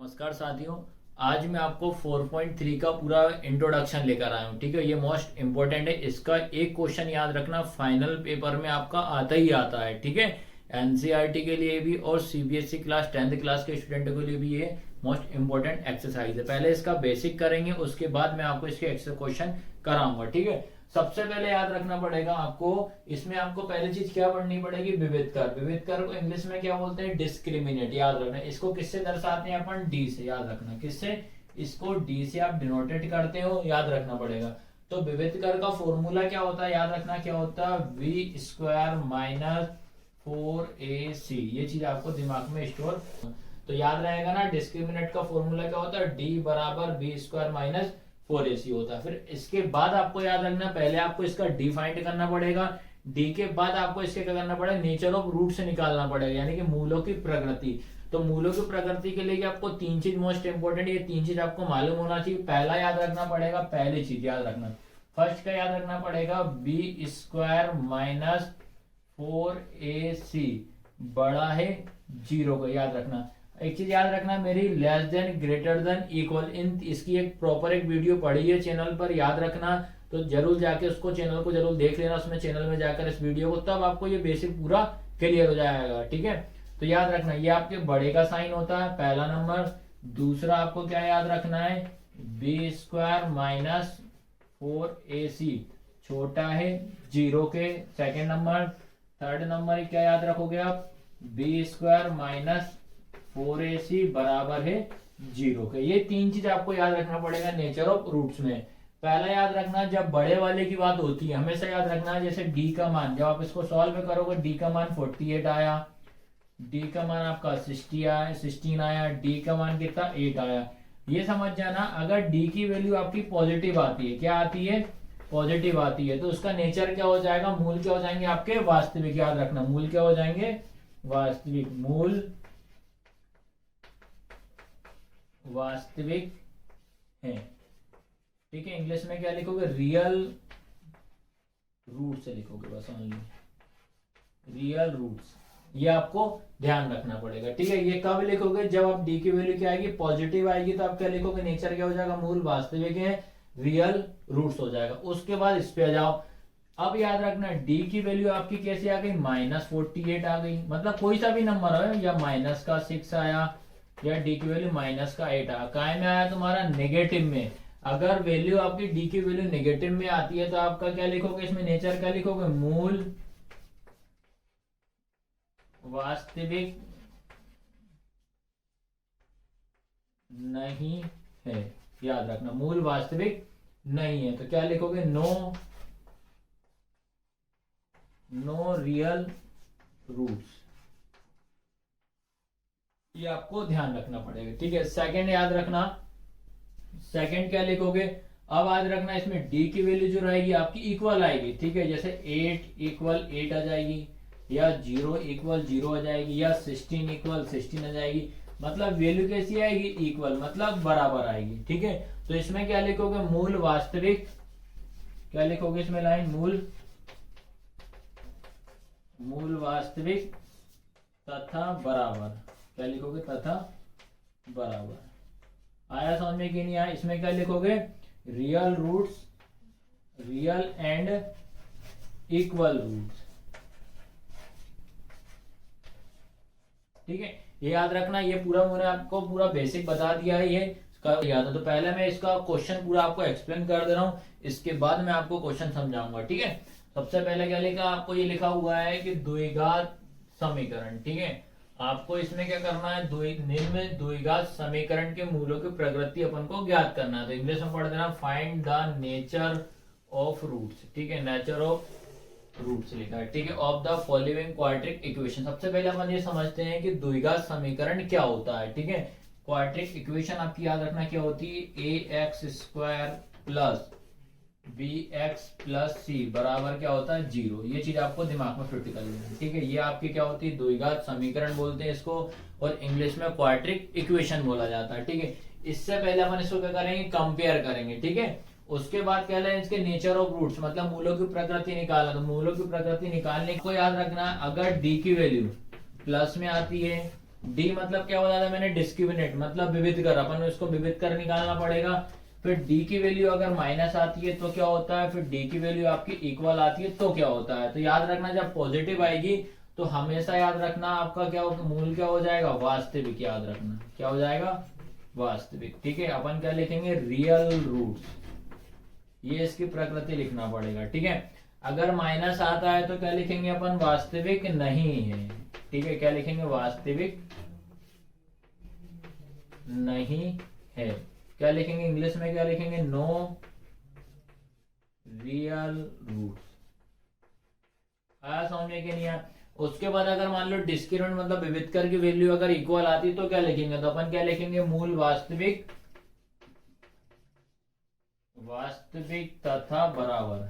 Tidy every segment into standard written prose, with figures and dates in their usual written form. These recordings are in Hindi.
नमस्कार साथियों। आज मैं आपको 4.3 का पूरा इंट्रोडक्शन लेकर आया हूँ। ठीक है, ये मोस्ट इंपॉर्टेंट है। इसका एक क्वेश्चन याद रखना, फाइनल पेपर में आपका आता ही आता है। ठीक है, एनसीईआरटी के लिए भी और सीबीएसई क्लास 10th क्लास के स्टूडेंटों के लिए भी ये मोस्ट इंपॉर्टेंट एक्सरसाइज है। पहले इसका बेसिक करेंगे, उसके बाद मैं आपको इसके एक्स्ट्रा क्वेश्चन कराऊंगा। ठीक है, सबसे पहले याद रखना पड़ेगा आपको, इसमें आपको पहली चीज क्या पढ़नी पड़ेगी, विविध कर। विविध कर को इंग्लिश में क्या बोलते हैं, डिस्क्रिमिनेट। याद रखना, इसको किससे दर्शाते हैं अपन, डी से। याद रखना किससे, इसको डी से आप डिनोटेट करते हो, याद रखना पड़ेगा। तो विविध कर का फॉर्मूला क्या होता है, याद रखना क्या होता है, वी स्क्वायर माइनस 4ac। ये चीज आपको दिमाग में स्टोर तो याद रहेगा ना। डिस्क्रिमिनेट का फॉर्मूला क्या होता है, डी बराबर वी स्क्वायर माइनस 4ac होता है। फिर इसके बाद आपको याद रखना, पहले आपको इसका डी फाइंड करना पड़ेगा। डी के बाद आपको इसके क्या करना पड़ेगा, नेचर ऑफ रूट से निकालना पड़ेगा, यानी कि मूलों की प्रकृति। तो मूलों की प्रकृति के लिए आपको तीन चीज मोस्ट इंपोर्टेंट, ये तीन चीज आपको मालूम होना चाहिए। पहला याद रखना पड़ेगा, पहली चीज याद रखना, फर्स्ट का याद रखना पड़ेगा, बी स्क्वायर माइनस 4ac बड़ा है 0 का। याद रखना एक चीज याद रखना, मेरी less than greater than equal, इन इसकी एक प्रॉपर एक वीडियो पड़ी है चैनल पर, याद रखना। तो जरूर जाके उसको चैनल को जरूर देख लेना, उसमें चैनल में जाकर इस वीडियो को, तब आपको ये बेसिक पूरा क्लियर हो जाएगा। ठीक है, तो याद रखना ये आपके बड़े का साइन होता है, पहला नंबर। दूसरा आपको क्या याद रखना है, बी स्क्वायर माइनस 4ac छोटा है 0 के, सेकेंड नंबर। थर्ड नंबर क्या याद रखोगे आप, बी स्क्वायर माइनस 4ac बराबर है 0 के। ये तीन चीज आपको याद रखना पड़ेगा नेचर ऑफ रूट्स में। पहला याद रखना, जब बड़े वाले की बात होती है हमेशा याद रखना, जैसे डी का मान, जब आप इसको सॉल्व करोगे, डी का मान 48 आया, डी का मान आपका 16 आया, डी का मान कितना 8 आया। ये समझ जाना, अगर डी की वैल्यू आपकी पॉजिटिव आती है, क्या आती है, पॉजिटिव आती है, तो उसका नेचर क्या हो जाएगा, मूल क्या हो जाएंगे आपके, वास्तविक। याद रखना, मूल क्या हो जाएंगे, वास्तविक। मूल वास्तविक है। ठीक है, इंग्लिश में क्या लिखोगे, रियल रूट से लिखोगे, बस ओनली रियल रूट्स। ये आपको ध्यान रखना पड़ेगा। ठीक है, ये कब लिखोगे, जब आप डी की वैल्यू क्या आएगी, पॉजिटिव आएगी, तो आप क्या लिखोगे, नेचर क्या हो जाएगा, मूल वास्तविक है, रियल रूट्स हो जाएगा। उसके बाद इस पे आ जाओ। अब याद रखना, डी की वैल्यू आपकी कैसे आ गई, माइनस 48 आ गई, मतलब कोई सा भी नंबर हो, या माइनस का 6 आया, या डी की वैल्यू माइनस का 8 आया, काय में आया तुम्हारा, नेगेटिव में। अगर वैल्यू आपकी डी की वैल्यू नेगेटिव में आती है, तो आपका क्या लिखोगे, इसमें नेचर क्या लिखोगे, मूल वास्तविक नहीं है। याद रखना, मूल वास्तविक नहीं है, तो क्या लिखोगे, नो रियल रूट्स। ये आपको ध्यान रखना पड़ेगा। ठीक है, सेकंड याद रखना, सेकंड क्या लिखोगे, अब याद रखना, इसमें डी की वैल्यू जो रहेगी आपकी इक्वल आएगी। ठीक है, जैसे 8 इक्वल 8 आ जाएगी, या 0 इक्वल 0 आ जाएगी, या 16 इक्वल 16 आ जाएगी। मतलब वैल्यू कैसी आएगी, इक्वल, मतलब बराबर आएगी। ठीक है, तो इसमें क्या लिखोगे, मूल वास्तविक, क्या लिखोगे इसमें लाइन, मूल वास्तविक तथा बराबर। क्या लिखोगे, तथा बराबर। आया समझ में कि नहीं आया, इसमें क्या लिखोगे, real roots, real and equal roots. ठीक है, ये याद रखना, ये पूरा मैंने आपको पूरा बेसिक बता दिया है, ये याद है। तो पहले मैं इसका क्वेश्चन पूरा आपको एक्सप्लेन कर दे रहा हूं, इसके बाद मैं आपको क्वेश्चन समझाऊंगा। ठीक है, सबसे पहले क्या लिखा आपको, ये लिखा हुआ है कि द्विघात समीकरण। ठीक है, आपको इसमें क्या करना है, निम्न द्विघात समीकरण के मूलों की प्रकृति अपन को ज्ञात करना है। तो इंग्लिश में पढ़ देना, find the nature of roots. ठीक है, नेचर ऑफ रूट्स लिखा है। ठीक है, of the following quadratic equation. सबसे पहले अपन ये समझते हैं कि द्विघात समीकरण क्या होता है। ठीक है, क्वाड्रेटिक इक्वेशन आपकी याद रखना क्या होती है, ax square plus bx plus c बराबर क्या होता है, 0। ये चीज आपको दिमाग में फिट कर लेना है। ठीक है, ये आपकी क्या होती है, द्विघात समीकरण बोलते हैं इसको, और इंग्लिश में क्वाड्रेटिक इक्वेशन बोला जाता है। ठीक है, इससे पहले अपन इसको क्या करेंगे, कंपेयर करेंगे। ठीक है, उसके बाद क्या है, इसके नेचर ऑफ रूट्स, मतलब मूलों की प्रकृति निकालना। तो मूलों की प्रकृति निकालने को याद रखना, अगर डी की वैल्यू प्लस में आती है डी मतलब क्या हो जाता है, मैंने डिस्क्रिमिनेट मतलब विविध कर, अपन इसको विविध कर निकालना पड़ेगा। फिर डी की वैल्यू अगर माइनस आती है तो क्या होता है, फिर डी की वैल्यू आपकी इक्वल आती है तो क्या होता है। तो याद रखना जब पॉजिटिव आएगी तो हमेशा याद रखना आपका क्या मूल क्या हो जाएगा, वास्तविक। याद रखना क्या हो जाएगा, वास्तविक। ठीक है, अपन क्या लिखेंगे, रियल रूट्स। ये इसकी प्रकृति लिखना पड़ेगा। ठीक है, अगर माइनस आता है तो क्या लिखेंगे अपन, वास्तविक नहीं है। ठीक है, क्या लिखेंगे, वास्तविक नहीं है। क्या लिखेंगे इंग्लिश में, क्या लिखेंगे, नो रियल रूट्स। आया समझ में कि नहीं आया। उसके बाद अगर मान लो डिस्क्रिमिनेंट मतलब विविधकर की वैल्यू अगर इक्वल आती तो क्या लिखेंगे, तो अपन क्या लिखेंगे, मूल वास्तविक, वास्तविक तथा बराबर,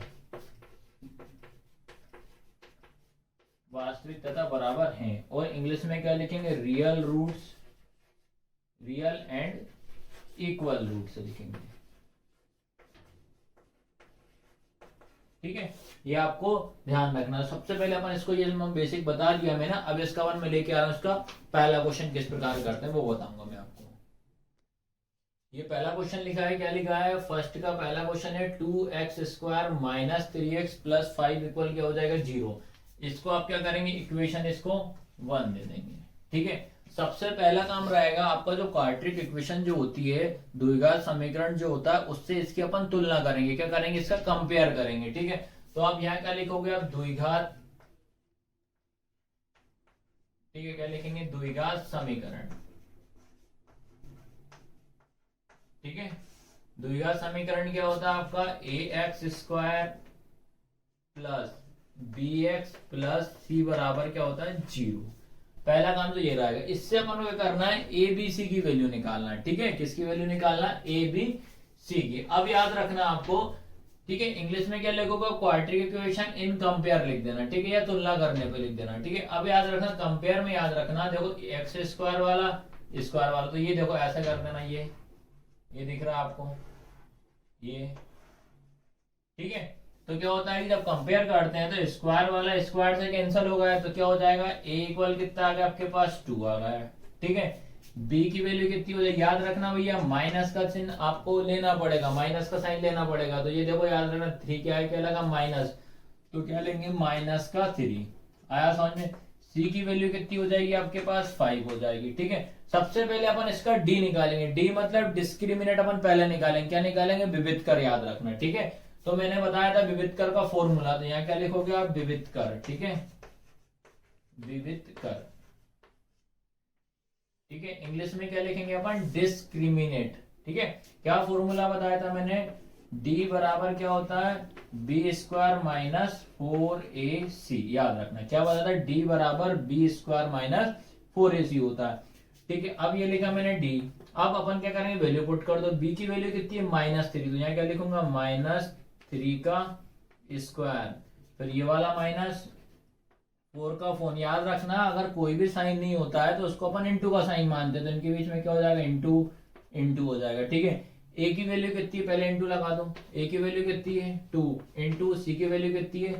वास्तविक तथा बराबर हैं। और इंग्लिश में क्या लिखेंगे, real roots, real and equal roots लिखेंगे। ठीक है, ये आपको ध्यान रखना। सबसे पहले अपन इसको ये बेसिक बता दिया मैं ना, अब इसका वन में लेके आ रहा हूं, इसका पहला क्वेश्चन किस प्रकार करते हैं वो बताऊंगा मैं आपको। ये पहला क्वेश्चन लिखा है, क्या लिखा है, फर्स्ट का पहला क्वेश्चन है 2x² minus 3x plus 5 equal क्या हो जाएगा, 0। इसको आप क्या करेंगे, इक्वेशन इसको 1 दे देंगे। ठीक है, सबसे पहला काम रहेगा आपका जो क्वाड्रेटिक इक्वेशन जो होती है, द्विघात समीकरण जो होता है, उससे इसकी अपन तुलना करेंगे। क्या करेंगे, इसका कंपेयर करेंगे। ठीक है, तो आप यहाँ क्या लिखोगे, आप द्विघात, ठीक है, क्या लिखेंगे, द्विघात समीकरण। ठीक है, द्विघात समीकरण क्या होता है आपका, ax² plus bx plus c बराबर क्या होता है, 0। पहला काम तो ये रहेगा। इससे अपन को करना है ए बी सी की वैल्यू निकालना है। ठीक है, किसकी वैल्यू निकालना है, ए बी सी की। अब याद रखना आपको, ठीक है, इंग्लिश में क्या लिखोगे, क्वाड्रेटिक इक्वेशन इन कंपेयर लिख देना। ठीक है, या तुलना करने पे लिख देना। ठीक है, अब याद रखना कंपेयर में, याद रखना देखो x² वाला स्क्वायर वाला, तो ये देखो ऐसा कर देना, ये दिख रहा है आपको ये। ठीक है, तो क्या होता है कि जब कंपेयर करते हैं तो स्क्वायर वाला स्क्वायर से कैंसिल हो गया, तो क्या हो जाएगा, a इक्वल कितना आ गया आपके पास, 2 आ गया। ठीक है, b की वैल्यू कितनी हो जाएगी, याद रखना भैया माइनस का चिन्ह आपको लेना पड़ेगा, माइनस का साइन लेना पड़ेगा। तो ये देखो याद रखना 3 क्या है, क्या लगा माइनस, तो क्या लेंगे माइनस का 3। आया समझ में। c की वैल्यू कितनी हो जाएगी आपके पास, 5 हो जाएगी। ठीक है, सबसे पहले अपन इसका d निकालेंगे। d मतलब डिस्क्रिमिनेट अपन पहले निकालेंगे। क्या निकालेंगे, विविध कर, याद रखना। ठीक है, तो मैंने बताया था विविध कर का फॉर्मूला, तो यहाँ क्या लिखोगे आप, विविध कर। ठीक है, विविध कर। ठीक है, इंग्लिश में क्या लिखेंगे अपन, डिस्क्रिमिनेट। ठीक है, क्या फॉर्मूला बताया था मैंने, d बराबर क्या होता है, b² माइनस 4ac। याद रखना क्या बताया था, d बराबर b² माइनस 4ac होता है। ठीक है, अब ये लिखा मैंने d। अब अपन क्या करेंगे, वैल्यू पुट कर दो। b की वैल्यू कितनी है, -3, तो यहाँ क्या लिखूंगा, -3 का स्क्वायर, फिर ये वाला -4 का फोन। याद रखना अगर कोई भी साइन नहीं होता है तो उसको अपन इंटू का साइन मानते हैं, तो इनके बीच में क्या हो जाएगा, इंटू हो जाएगा। ठीक है, a की वैल्यू कितनी है, पहले इंटू लगा दो। a की वैल्यू कितनी है, 2 इंटू c की वैल्यू कितनी है,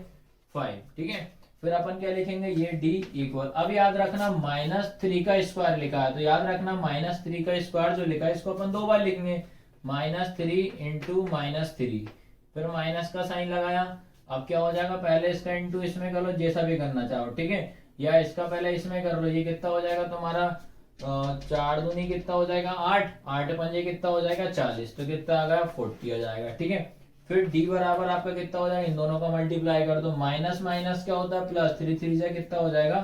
5। ठीक है, फिर अपन क्या लिखेंगे, ये d इक्वल, अब याद रखना -3 का स्क्वायर लिखा है, तो याद रखना -3 का स्क्वायर जो लिखा है इसको अपन 2 बार लिखेंगे, -3 इंटू -3, फिर माइनस का साइन लगाया। अब क्या हो जाएगा, पहले इसका इंटू इसमें कर लो, जैसा भी करना चाहो। ठीक है, या इसका पहले इसमें कर लो, ये कितना हो जाएगा तुम्हारा, 4 दूनी कितना हो जाएगा, 8, 8 पंजे कितना हो जाएगा, 40, तो कितना आ गया, 40 आ जाएगा। ठीक है, फिर d बराबर आपका कितना हो जाएगा, इन दोनों का मल्टीप्लाई कर दो, माइनस माइनस क्या होता है प्लस, 3 3 से कितना हो जाएगा,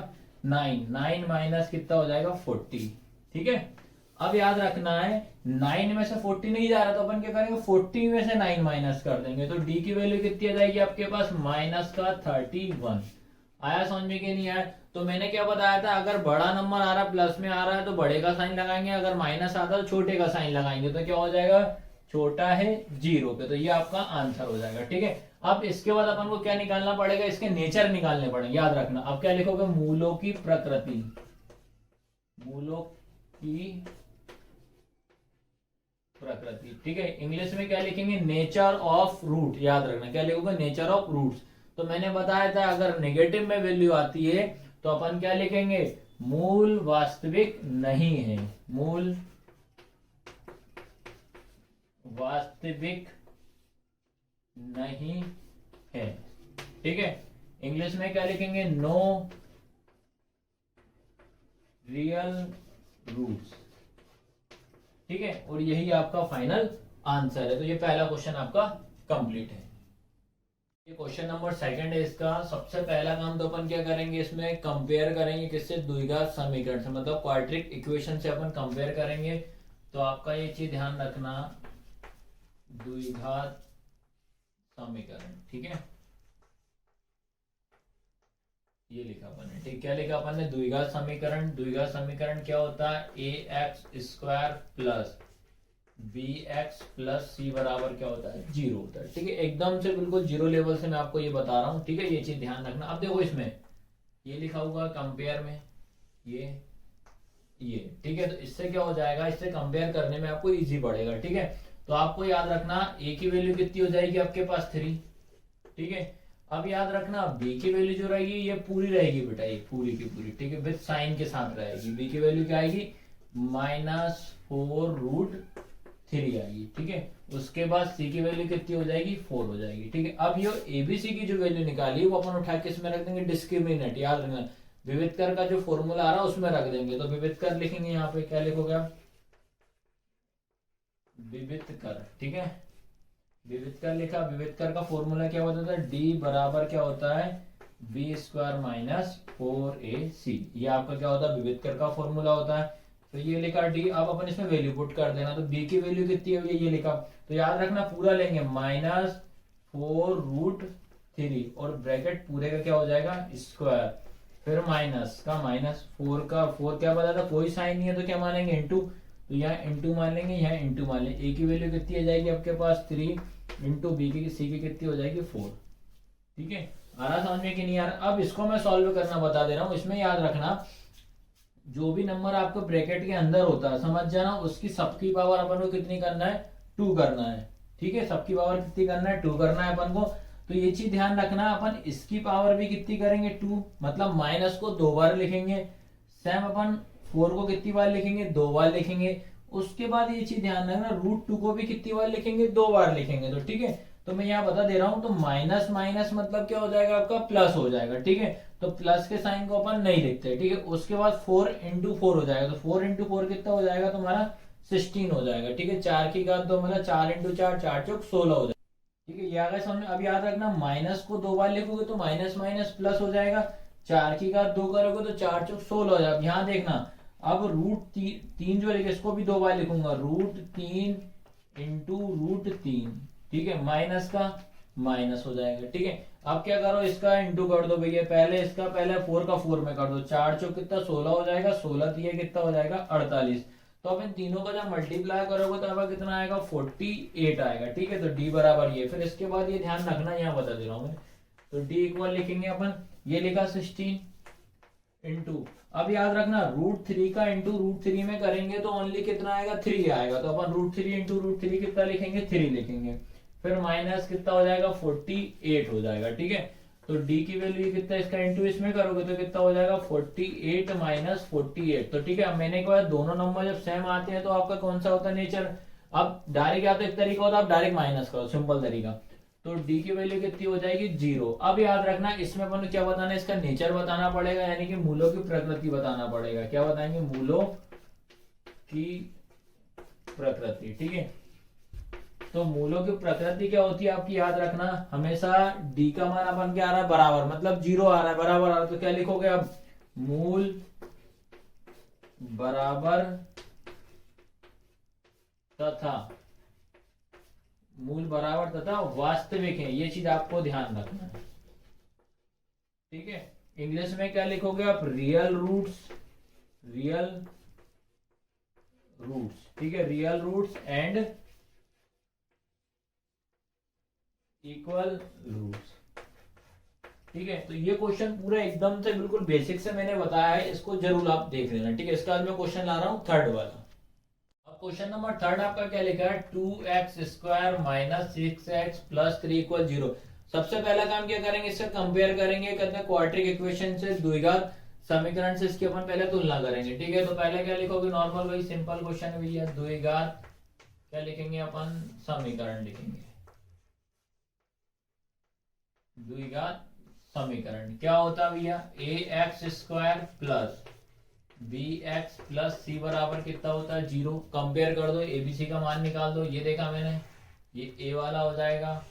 9, 9 माइनस कितना हो जाएगा, 40। ठीक है, अब याद रखना है 9 में से 40 नहीं जा रहा, तो अपन क्या करेंगे, 40 में से 9 माइनस कर देंगे, तो d की वैल्यू कितनी आ जाएगी आपके पास, माइनस का 31। आया समझ में कि नहीं आया। तो मैंने क्या बताया था, अगर बड़ा नंबर आ रहा है, प्लस में आ रहा है तो बड़े का साइन लगाएंगे, अगर माइनस आता है तो छोटे का साइन लगाएंगे, तो क्या हो जाएगा, छोटा है 0 पे, तो ये आपका आंसर हो जाएगा। ठीक है, अब इसके बाद अपन को क्या निकालना पड़ेगा, इसके नेचर निकालने पड़ेंगे। याद रखना, अब क्या लिखोगे, मूलों की प्रकृति, मूलों की प्रकृति। ठीक है, इंग्लिश में क्या लिखेंगे, नेचर ऑफ रूट। याद रखना क्या लिखोगे, नेचर ऑफ रूट्स। तो मैंने बताया था अगर नेगेटिव में वैल्यू आती है तो अपन क्या लिखेंगे, मूल वास्तविक नहीं है, मूल वास्तविक नहीं है। ठीक है, इंग्लिश में क्या लिखेंगे, नो रियल रूट्स। ठीक है, और यही आपका फाइनल आंसर है। तो ये पहला क्वेश्चन आपका कंप्लीट है। ये क्वेश्चन नंबर सेकंड है। इसका सबसे पहला काम तो अपन क्या करेंगे, इसमें कंपेयर करेंगे किससे, द्विघात समीकरण से, मतलब क्वाड्रेटिक इक्वेशन से अपन कंपेयर करेंगे। तो आपका ये चीज ध्यान रखना, द्विघात समीकरण। ठीक है, ये लिखा अपन ने। ठीक, क्या लिखा अपन ने, द्विघात समीकरण। द्विघात समीकरण क्या होता है, a x square plus b x plus c बराबर क्या होता है, 0 होता है। ठीक है, एकदम से बिल्कुल जीरो लेवल से मैं आपको ये बता रहा हूँ। ठीक है, ये चीज ध्यान रखना। अब देखो इसमें ये लिखा हुआ कंपेयर में ये। ठीक है, तो इससे क्या हो जाएगा, इससे कंपेयर करने में आपको इजी पड़ेगा। ठीक है, तो आपको याद रखना ए की वैल्यू कितनी हो जाएगी आपके पास 3। ठीक है, अब याद रखना बी की वैल्यू जो रहेगी ये पूरी रहेगी बेटा, ये पूरी की पूरी। ठीक है, विद साइन के साथ रहेगी। बी की वैल्यू क्या आएगी, -4√3 आएगी। ठीक है, उसके बाद सी की वैल्यू कितनी हो जाएगी, 4 हो जाएगी। ठीक है, अब ये एबीसी की जो वैल्यू निकाली वो अपन उठा के इसमें रख देंगे, डिस्क्रिमिनेंट। याद रखना विविधकर का जो फॉर्मूला आ रहा है उसमें रख देंगे। तो विविधकर लिखेंगे, यहाँ पे क्या लिखोगे आप, विविधकर। ठीक है, विविधकर लिखा। विविधकर का फॉर्मूला क्या होता है, डी बराबर क्या होता है, बी स्क्वायर माइनस 4ac। ये आपका क्या होता है, विविधकर का फॉर्मूला होता है। तो ये लिखा डी। अब अपन इसमें वैल्यू पुट कर देना। तो बी की वैल्यू कितनी है, ये लिखा। तो याद रखना पूरा लेंगे, -4√3 और ब्रैकेट पूरे का क्या हो जाएगा, स्क्वायर, फिर माइनस का माइनस, 4 का 4 क्या बता था, कोई साइन नहीं है तो क्या मानेंगे, इंटू। तो यहाँ इंटू मान लेंगे, यहाँ इंटू मान लेंगे। ए की वैल्यू कितनी आ जाएगी आपके पास 3 इंटू बी की, सी की कितनी हो जाएगी 4। ठीक है, आ रहा समझ में कि नहीं आ रहा। अब इसको मैं सॉल्व करना बता दे रहा हूँ। इसमें याद रखना जो भी नंबर आपको ब्रैकेट के अंदर होता है, समझ जाना उसकी सबकी पावर अपन को कितनी करना है, 2 करना है। ठीक है, सबकी पावर कितनी करना है, 2 करना है अपन को। तो ये चीज ध्यान रखना, अपन इसकी पावर भी कितनी करेंगे, 2, मतलब माइनस को 2 बार लिखेंगे। सेम अपन 4 को कितनी बार लिखेंगे, 2 बार लिखेंगे। उसके बाद ये चीज ध्यान रखना, √2 को भी कितनी बार लिखेंगे, 2 बार लिखेंगे। तो ठीक है, तो मैं यहाँ बता दे रहा हूं। तो माइनस माइनस मतलब क्या हो जाएगा आपका, प्लस हो जाएगा। ठीक है, तो प्लस के साइन को अपन नहीं लिखते। ठीक है, उसके बाद 4 × 4 हो जाएगा। तो 4 × 4 कितना हो जाएगा तुम्हारा, 16 हो जाएगा। ठीक है, 4 की घात 2 मतलब 4 × 4 4 चौक 16 हो जाएगा। ठीक है, ये आ गया समझ में। अब याद रखना माइनस को 2 बार लिखोगे तो माइनस माइनस प्लस हो जाएगा। 4 की घात 2 करोगे तो 4 चौक 16 हो जाएगा। यहाँ देखना, अब √3 जो लिखे इसको भी 2 बार लिखूंगा, √3 × √3। ठीक है, माइनस का माइनस हो जाएगा। ठीक है, अब क्या करो, इसका इंटू कर दो भैया। पहले इसका पहले 4 का 4 में कर दो, 4 चौक कितना 16 हो जाएगा, 16 दिए कितना हो जाएगा 48। तो अब इन तीनों का जब मल्टीप्लाई करोगे तो अब कितना आएगा, 48 आएगा। ठीक है, तो डी बराबर ये। फिर इसके बाद ये ध्यान रखना, यहाँ बता दे रहा हूँ मैं। तो डी इक्वल लिखेंगे अपन, ये लिखा 16 इंटू, अब याद रखना √3 का इंटू √3 में करेंगे तो ओनली कितना आएगा, 3 आएगा। तो अपन √3 इंटू √3 कितना लिखेंगे, 3 लिखेंगे। फिर माइनस कितना हो जाएगा, 48 हो जाएगा। ठीक है, तो d की वैल्यू कितना, इसका इंटू इसमें करोगे तो कितना हो जाएगा, 48 - 48। तो ठीक है, अब मैंने कहा दोनों नंबर जब सेम आते हैं तो आपका कौन सा होता है, नेचर। अब डायरेक्ट या तो एक तरीका होता है, आप डायरेक्ट माइनस करो, सिंपल तरीका। तो d की वैल्यू कितनी हो जाएगी, 0। अब याद रखना इसमें अपन क्या बताना है, इसका नेचर बताना पड़ेगा, यानी कि मूलों की प्रकृति बताना पड़ेगा। क्या बताएंगे, मूलों की प्रकृति। ठीक है, तो मूलों की प्रकृति क्या होती है आपकी, याद रखना हमेशा d का मान अपन क्या आ रहा है, बराबर, मतलब 0 आ रहा है, बराबर आ रहा है। तो क्या लिखोगे अब, मूल बराबर तथा, मूल बराबर तथा वास्तविक है, ये चीज आपको ध्यान रखना है। ठीक है, इंग्लिश में क्या लिखोगे आप, रियल रूट्स, रियल रूट्स। ठीक है, real roots and equal roots. ठीक है, तो ये क्वेश्चन पूरा एकदम से बिल्कुल बेसिक से मैंने बताया है, इसको जरूर आप देख लेना। ठीक है, इसका आज मैं क्वेश्चन ला रहा हूं थर्ड वाला। अब क्वेश्चन नंबर थर्ड आपका क्या लिखा है, 2x² - 6x + 3 = 0। सबसे पहला काम क्या करेंगे, इससे कंपेयर करेंगे, कहते हैं क्वाड्रेटिक इक्वेशन से द्विघात समीकरण से इसकी अपन पहले तुलना करेंगे, ठीक है। तो पहले क्या लिखोगे, नॉर्मल वही सिंपल क्वेश्चन है भैया, द्विघात क्या लिखेंगे अपन, समीकरण लिखेंगे, द्विघात समीकरण क्या होता है भैया, a x square plus b x plus c बराबर कितना होता है 0। कंपेयर कर दो, एबीसी का मान निकाल दो, ये देखा मैंने, ये ए वाला हो जाएगा,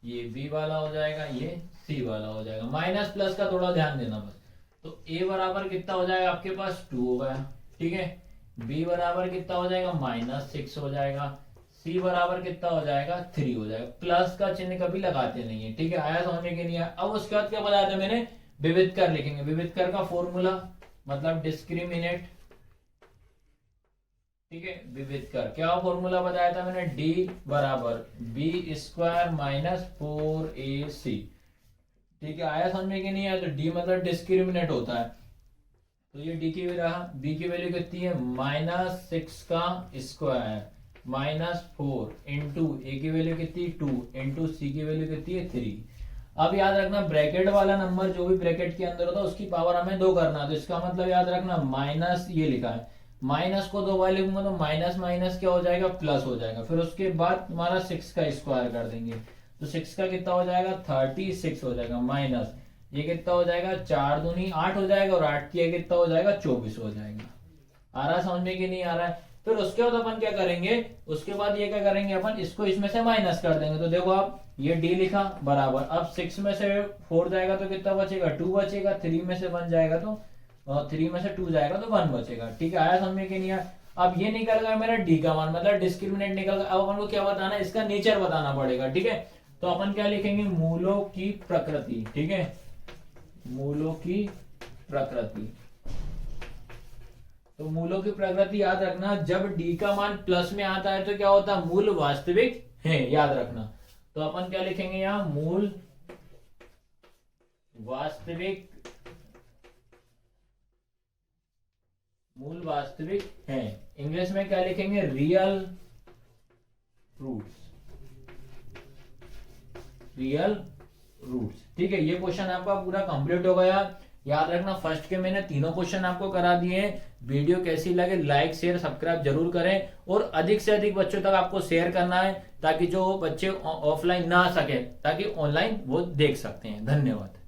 ये बी वाला हो जाएगा, ये सी वाला हो जाएगा। माइनस प्लस का थोड़ा ध्यान देना बस। तो ए बराबर कितना हो जाएगा आपके पास 2 हो गया, ठीक है। बी बराबर कितना हो जाएगा -6 हो जाएगा, सी बराबर कितना हो जाएगा 3 हो जाएगा। प्लस का चिन्ह कभी लगाते नहीं है, ठीक है। आया समझ में कि नहीं आया। अब उसके बाद क्या बताया था मैंने, विविध कर लिखेंगे। विविध कर का फॉर्मूला मतलब डिस्क्रिमिनेट, ठीक है। विविध कर क्या फॉर्मूला बताया था मैंने, डी बराबर बी स्क्वायर माइनस 4ac, ठीक है। आया समझ में कि नहीं आया। तो डी मतलब डिस्क्रिमिनेट होता है, तो ये डी की वैल्यू रहा, बी की वैल्यू कितनी है -6 का स्क्वायर -4 इंटू ए की वैल्यू कितनी 2 इंटू सी की वैल्यू कितनी है 3। अब याद रखना ब्रैकेट वाला नंबर जो भी ब्रैकेट के अंदर होता है उसकी पावर हमें 2 करना, तो इसका मतलब याद रखना माइनस, ये लिखा है माइनस को 2 बार लिखूंगा तो माइनस माइनस क्या हो जाएगा, प्लस हो जाएगा। फिर उसके बाद तुम्हारा 6 का स्क्वायर कर देंगे, तो 6 का कितना हो जाएगा 36 हो जाएगा, माइनस ये कितना हो जाएगा 4 दूनी 8 हो जाएगा, और 8 की कितना हो जाएगा 24 हो जाएगा। आ रहा समझ में कि नहीं आ रहा है। फिर उसके बाद अपन क्या करेंगे, उसके बाद ये क्या करेंगे अपन, इसको इसमें से माइनस कर देंगे। तो देखो आप, ये डी लिखा बराबर, अब 6 में से 4 जाएगा तो कितना बचेगा 2 बचेगा, 3 में से 1 जाएगा तो 3 में से 2 जाएगा तो 1 बचेगा, ठीक है। आया समझ में कि नहीं आया। अब ये निकल गया मेरा डी का मान, मतलब डिस्क्रिमिनेंट निकल गया। अब अपन को क्या बताना है, इसका नेचर बताना पड़ेगा, ठीक है। तो अपन क्या लिखेंगे, मूलों की प्रकृति, ठीक है, मूलों की प्रकृति। तो मूलों की प्रकृति याद रखना, जब डी का मान प्लस में आता है तो क्या होता है, मूल वास्तविक है, याद रखना। तो अपन क्या लिखेंगे यहां, मूल वास्तविक, मूल वास्तविक है। इंग्लिश में क्या लिखेंगे, रियल रूट्स, रियल रूट्स, ठीक है। ये क्वेश्चन आपका पूरा कंप्लीट हो गया। याद रखना फर्स्ट के मैंने तीनों क्वेश्चन आपको करा दिए हैं। वीडियो कैसी लगे लाइक शेयर सब्सक्राइब जरूर करें, और अधिक से अधिक बच्चों तक आपको शेयर करना है, ताकि जो बच्चे ऑफलाइन ना आ सके ताकि ऑनलाइन वो देख सकते हैं। धन्यवाद।